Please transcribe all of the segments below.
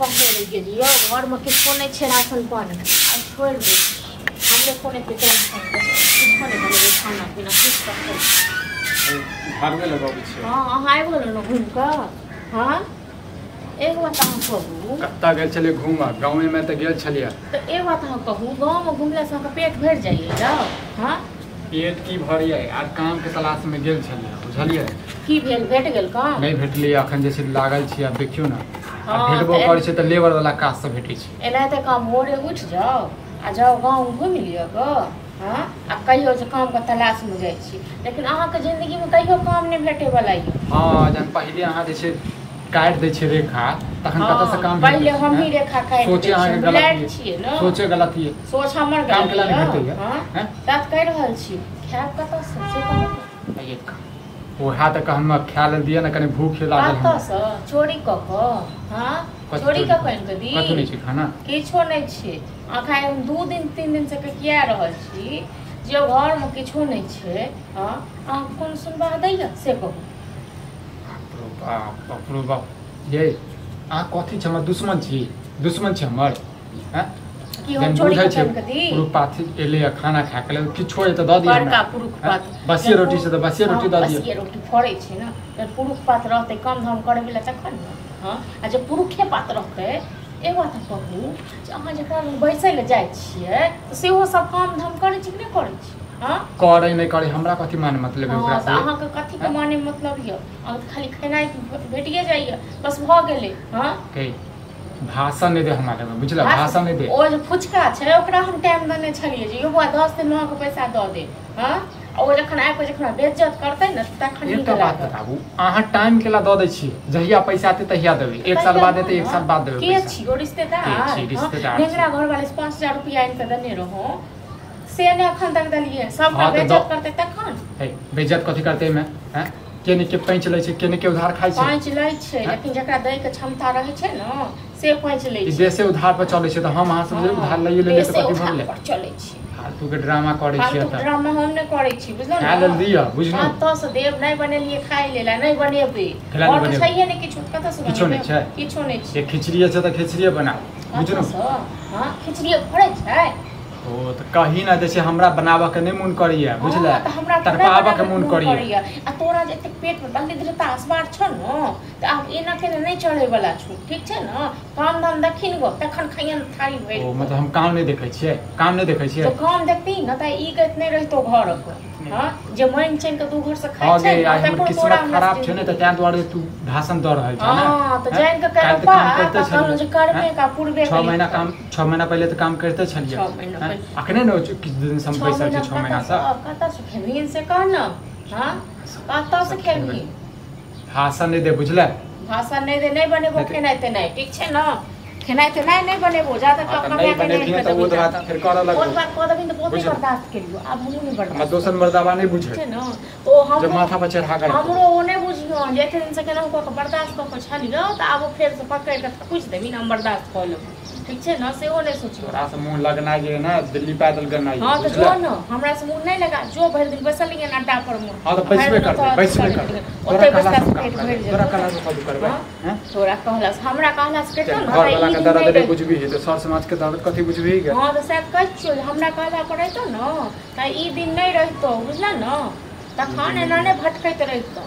पहुँच गेलियो घर में किछो नहीं छे राशन पानी आ छोड़ दे हमरे कोने पे टेंशन किछो नहीं करे खाना पीना कुछ कर घर में लगाबे छे हां हाय बोलो न घूम का हां एक बात हम कहू कत्ता गेल छले घूमा गांव में त गेल छलिया तो एक बात हम कहू गांव में घुमला से हमका पेट भर जाइए जाओ हां पेट की भरिए आर काम के तलाश में गेल छलिया बुझलिए की भेल भेट गेल काम नहीं भेटलिए अखन जैसे लागल छी अब देखियो ना भेटबो करे छै त लेबर वाला काज से भेटै छै एना त काम भोरे उठ जाओ आ जाओ गांव घूम लियो ग हां आ कहियो जे काम के तलाश में जाय छी लेकिन अहाँ के जिंदगी में कहियो काम नहीं भेटे वाला है हां जन पहले अहाँ जे छै काट दै छै रेखा तखन कत से काम पहले हम ही रेखा काट सोचे अहाँ के गलत छियै न सोचे गलत है सोच हमर गलत काम के लिए भेटै हां बात कह रहल छी खाब कत से कहू एक ओहा त हम खा ले दिए ना कने भूख लागल कत से चोरी क क हां चोरी क कइन के दी कत नहीं छै खाना किछो नहीं छै आखा हम 2 दिन 3 दिन से किया रहल छी जे घर में किछो नहीं छै हां आ कोन सुनबा दैया से कहू बाप रे बाप ये आ कथी छ हमर दुश्मन छी हमर हैं कि हम चोरी कर के दी पुरुख पाथी एले खाना खा के ले किछो त द दियो बड़का पुरुख पात बसिया रोटी से त बसिया रोटी द दियो बसिया रोटी फड़ै छै ना जब पुरुख पात रहते काम धाम करे वाला तखन ना हां आ जब पुरुखे पात रहते एक बात कहू जे अहाँ जकरा बैसै ले जाय छियै त सेहो सब काम धाम करे छी कि नहीं करे छी हां करे नहीं करे हमरा कथी माने मतलब है ओकरा से अहाँ के कथी के माने मतलब है अहाँ खाली खेनाई भेटिए जाइए बस भ गेलै हां के भाषण नहीं दे हमारे में बुझला भाषण नहीं दे ओ जो फुचका छै ओकरा हम टाइम देने छलिए जे यो 10 दिन में के पैसा द दे हां ओ जखन आइ पे जखन बेइज्जत करतै न तखन एक बात बताबू अहाँ टाइम केला द दै छी जहिया पैसा आते तहिया देबै एक साल बाद देते एक साल बाद देबै के छी ओ रिश्तेदार नेंगरा घर वाले 5000 रुपया आइन के देने रहो से ने अखन तक दलिए सब का बेइज्जत करते तखन है बेइज्जत कथि करते में हैं केने के पैंच लै छै केने के उधार खाइ छै पैंच लै छै लेकिन जकरा दै के क्षमता रहै छै न से पैंच लै छै देशे उधार पर चलै छै त हम अहाँ सब उधार लइए ले त कथि भरले चलै छै फालतू के ड्रामा करै छियै त ड्रामा हम नै करै छी बुझलौ खा लेल दिया बुझलौ त से देव नै बनेलिए खाइ लेला नै बनेबै और तो छैहे नै किछु कत से किछु नै छै किछु नै छै खिचड़िए छै त खिचड़िए बनाओ बुझलौ हां खिचड़िए फड़ै छै ओ त कहीं ना जैसे हमरा बनावा के नै मन करिया बुझला तरपावा के मन करिया आ तोरा जे एते पेट में बंदी देता असबार छ न त अब एना के नै चढ़े वाला छु ठीक छै न काम धाम देखिन गो तखन खैयन थारी भरि ओ मतलब हम काम नै देखै छियै काम नै देखै छियै तो काम देखती न त ई गत नै रहितो घर पर हां जे मन चैन के तू घर से खाइ छै हमर किस्मत खराब छै नै त तैं दुआरे तू भाषण द रहल छ ना हां त जान के कर पा कहलो जे करबे का पूर्वे 6 महीना काम 6 महीना पहले त काम करते छलिए 6 महीना अखने न किछ दिन से हम पैसा छै 6 महीना से कत से खेबी से कह न हां कत से खेबी भाषण नै दे बुझला भाषण नै दे नै बनेबो खेनाइ ते नै ठीक छै न खेनाइ ते नै बनेबो ज्यादा कम नहीं बनेबी त वो बात फिर कर लगो और बात कह देबिन त बहुत बर्दाश्त करियो अब हम नहीं बर्दाश्त हम दोसर मर्दावा नहीं बुझे छै न तो हम जब माथा पर चढ़ा कर हमरो ओ नहीं बुझियो जे एते दिन से केना को बर्दाश्त क के छलियो त अब फेर से पकड़ के पूछ देबिन हम बर्दाश्त क लेब ठीक छै न से ओ नहीं सोचियो तोरा से मुंह लगना जे ना दिल्ली पैदल करना है हां तो जो न हमरा से मुंह नहीं लगा जो भर दिन बसल लिए अड्डा पर मुंह हां तो बैसबे कर ओते बसला से पेट भर जे तोरा कला से कब करबे हैं तोरा कहला हमरा कहला से पेट न घर वाला के दर्द नहीं बुझबी है तो सर समाज के दर्द कथि बुझबी है हां तो सब कह छियो हमरा कहला पड़ै तो न त ई दिन नहीं रहतो बुझला न तखन एना ने भटकैत रहितो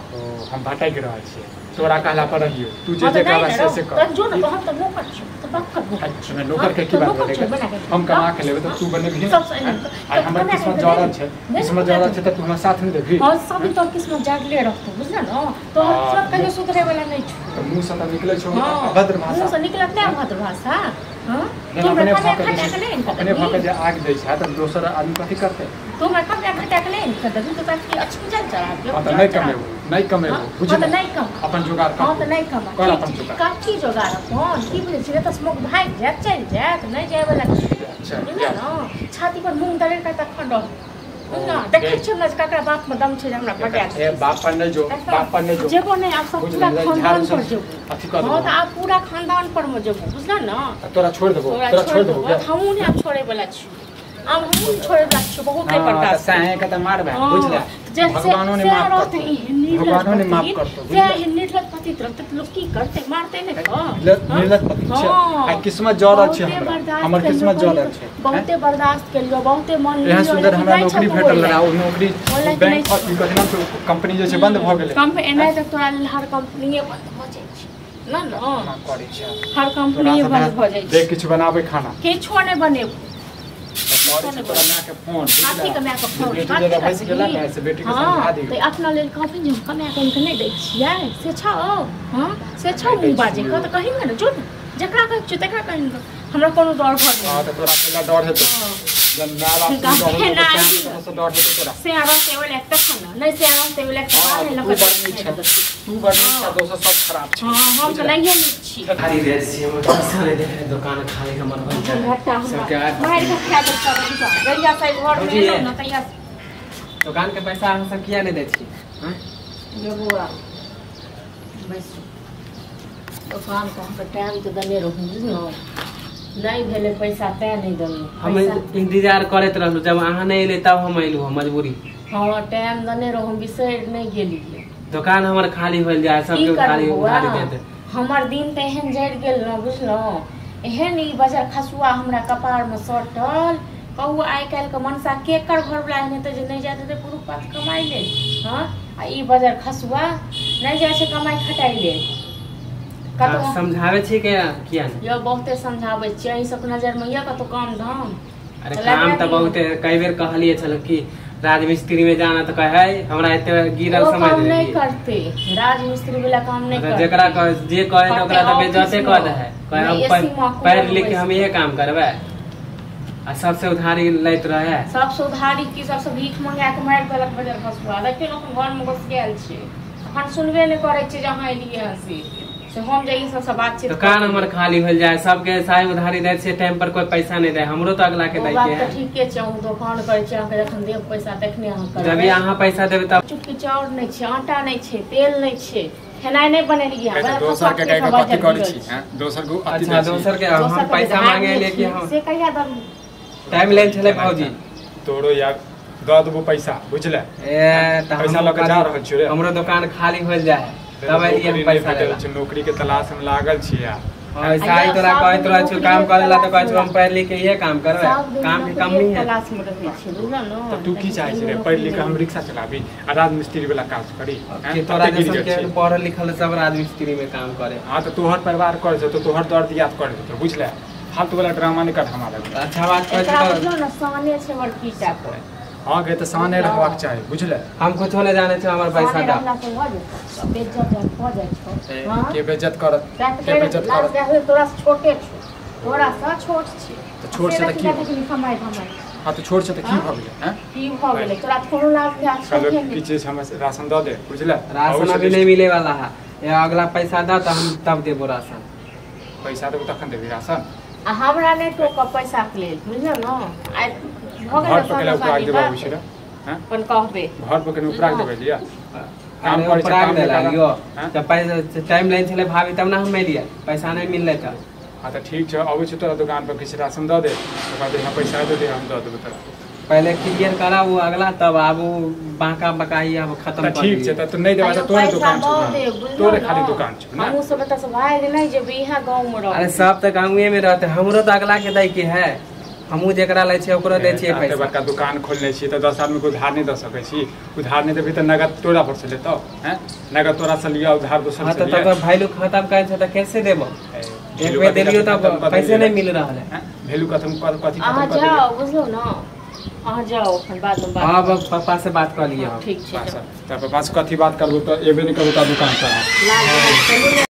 हम भटक रहल छी तोरा कहला पर रहियो तू जे जे कहला से कर जो न तो हम तो नौकर छी तो बक्का अच्छा मैं नौकर के की बात करेगा हम कमा के लेबे तो तू बने भी आई हमर किस्मत जरल छै किस्मत जरल छै त तू हमरा साथ नहीं देबी हां सब तो किस्मत जागले रहतो बुझला न तो सब कहियो सुधरे वाला नहीं छ तो मुंह से त निकले छौ अभद्र भाषा मुंह से निकलत नहीं अभद्र भाषा हां अपने भाग जे आग दै छै त दोसर आदमी कथि करते तो मैं कब खटा के नहीं कर दे तो ताकि अच्छी जान चला दे हां त नहीं कमेबो बुझ हां त नहीं कम अपन जुगाड़ कर हां त नहीं कम कर अपन जुगाड़ काठी जुगाड़ अपन की बुझे छिरे त स्मोक भाग जात चल जात नहीं जाय वाला अच्छा ना छाती पर मूंग दले का त खंड ना देखे छ न ककरा बाप में दम छै हमरा पटा ए बाप पर नहीं जो बाप पर नहीं जो जेबो नहीं आप सब पूरा खानदान पर जो अथि कर दो हां त आप पूरा खानदान पर में जो बुझला ना तोरा छोड़ देबो हम नहीं आप छोड़े वाला छी हम छोड़ रख बहुत बर्दाश्त साहे का त मारबे बुझले भगवानों ने माफ कर भगवानों ने माफ कर तो जे निर्लज पति रहते लोग की करते मारते ने निर्लज पति छै आ किस्मत जोर छै हमर किस्मत जोर छै बहुते बर्दाश्त के लिए बहुते मन यहाँ सुंदर हमरा नौकरी भेटल रहा ओ नौकरी बैंक और कहना कंपनी जे छै बंद भ गेलै कंपनी एना तक तोरा हर कंपनीए बंद भ जाय छै ना ना करै छै हर कंपनीए बंद भ जाय छै देख किछ बनाबै खाना किछो नै बनेब तोरा मां के फोन हाथी के मां के फोन बेटी जे भैंस गेला ने से बेटी के समझा दी तो अपना लेल काफी जे कमाय के नै दै छियै से छौ हां से छौ मुंह बाजे क त कहि न जो जकरा कहै छ तकरा कहि हमरा कोनो डर घर नै हां त तोरा केला डर हेतौ जब नाला से डर हेतौ तोरा से आरो से वाला एकटा खाना नै से आरो से वाला एकटा बाहर लगा तू बड़ नीक दोस्त सब खराब छै हां हम त नहीं छी खाली दे छी हम सारे दे दुकान खाली का मन बन जाए सबके मार के खा दे सब गैया से घर में न तैया दुकान के पैसा हम सब किया नहीं दे छी हां ये बुआ बस दुकान को हम टाइम तो दने रहू न नहीं भेले पैसा ते नहीं दनु हम इंतजार करत रहलु जब अहाँ नहीं एले तब हम आइलु मजबूरी हां टाइम दने रहू बिसर नहीं गेलिए दुकान हमर खाली होल जाए सबके खाली उधारी दे दे हमर दिन त एहन जड़ गेल न बुझलो एहन ई बाजार खसुआ हमरा कपार में सटल कहू आइ काल के मनसा केकर घर वाला एहन त जे नहीं जाते ते पुरुष पात कमाई ले हां आ ई बाजार खसुआ नहीं जाय छै कमाई खटाई ले समझावे छी के किया नहीं यो बहुते समझावे छी ई सब नजर में या कतो काम धाम अरे काम त बहुते कई बेर कहलिए छल कि राजमिस्त्री में जाना तो कहे हमरा एते गिरल समझ दे नहीं करते राजमिस्त्री वाला काम नहीं करते जेकरा जे कहे तो ओकरा त बेइज्जती कर दे है कहे हम पढ़ लिख के हम ये काम करबे आ सबसे उधारी लैत रहे सबसे उधारी की सबसे भीख मंगा के मार देलक बाजार खसुआ देखियो अपन घर में घुस गेल छै अखन सुनबे नहीं करे छै जहां एलिए हसी से हम जे ई सब बातचीत दुकान हमर खाली होल जाए सबके साई उधारी दे से टाइम पर कोई पैसा नहीं दे हमरो तो अगला के दै के बात ठीक के छै दुकान करे छै अहाँ जखन देब पैसा देखने अहाँ कर जब अहाँ पैसा देबे तब चुटकी चाउर नहीं छै आटा नहीं छै तेल नहीं छै खेनाई नहीं बनेलिए है दोसर के कह के कथि करै छी हैं दोसर को अच्छा दोसर के हम पैसा मांगे ले कि हम से कहिया दम टाइम लेन छले भौजी तोरो यार द देबो पैसा बुझले ए त पैसा लग जा रहल छी रे हमरो दुकान खाली होल जाए तब एलिए हम पैसा ले नौकरी के तलाश में लागल छी यार और साई तोरा कहत रह छु काम करेला त कहै छु हम पढ़ लिख के ये काम करबे काम के कमी है तलाश में रहै छी बुझल न तो तू की चाहे छी रे पढ़ लिख के हम रिक्शा चलाबी आ राजमिस्त्री वाला काम करी कि तोरा जैसे के पढ़ल लिखल सब राजमिस्त्री में काम करे हां तो तोहर परिवार कर जे तो तोहर दर्द याद कर जे तो बुझले फालतू वाला ड्रामा नहीं कर हमारा अच्छा बात कहै छ न साने छै बड़की टा पर हां के त साने रहबाक चाही बुझले हम कुछ होने जाने छ हमर पैसा दा बेइज्जत हो जाय छ हां के बेइज्जत करत के बेइज्जत करत तोरा छोटे छ तोरा सा छोट छी तो छोट से त की कमाई हां तो छोट से त की भ गेलै हैं की भ गेलै तोरा कोनो लाभ ना छै चलो की चीज हम राशन द दे बुझले राशन अभी नहीं मिले वाला है ये अगला पैसा दा त हम तब देबो राशन पैसा देबो तखन देबी राशन हमरा ने तो का पैसा के लेल बुझल न आइ भ गेलै घर पर उपराग देबो बुझले हैं अपन कहबे घर पर उपराग देबे लिया काम पर उपराग दे लागियो जब पैसा टाइम लाइन छले भाभी तब ना हम मिलिए पैसा नहीं मिलले त हां तो ठीक छ अबै छ तोरा दुकान पर किछ राशन द दे ओकरा दे हम पैसा दे हम द देबो तोरा पहले क्लियर करा वो अगला तब आबू बांका बकाई अब खत्म कर ठीक छै त नहीं देबा त तोरे दुकान छ तोरे खाली दुकान छ ना हमहु सब त भाई नहीं जे बिहा गांव में रह अरे सब त गांवे में रहते हमरो त अगला के दै के है हमहु जेकरा लै छी ओकरो दै छी पैसा बड़का दुकान खोलने छी त 10 आदमी को उधार नहीं द सकै छी उधार नहीं देबी त नगद तोरा पर से लेतो हैं नगद तोरा से लिया उधार दोसर से लिया त वैल्यू खत्म कर छ त कैसे देबो एक बेर देलियो त पैसे नहीं मिल रहा है वैल्यू खत्म कथि खत्म कर दियो जाओ बुझलो न आ जाओ बाद में बात हां पापा से बात कर लिया ठीक छै त पापा से कथि बात करबो त एबे नहीं करबो त दुकान पर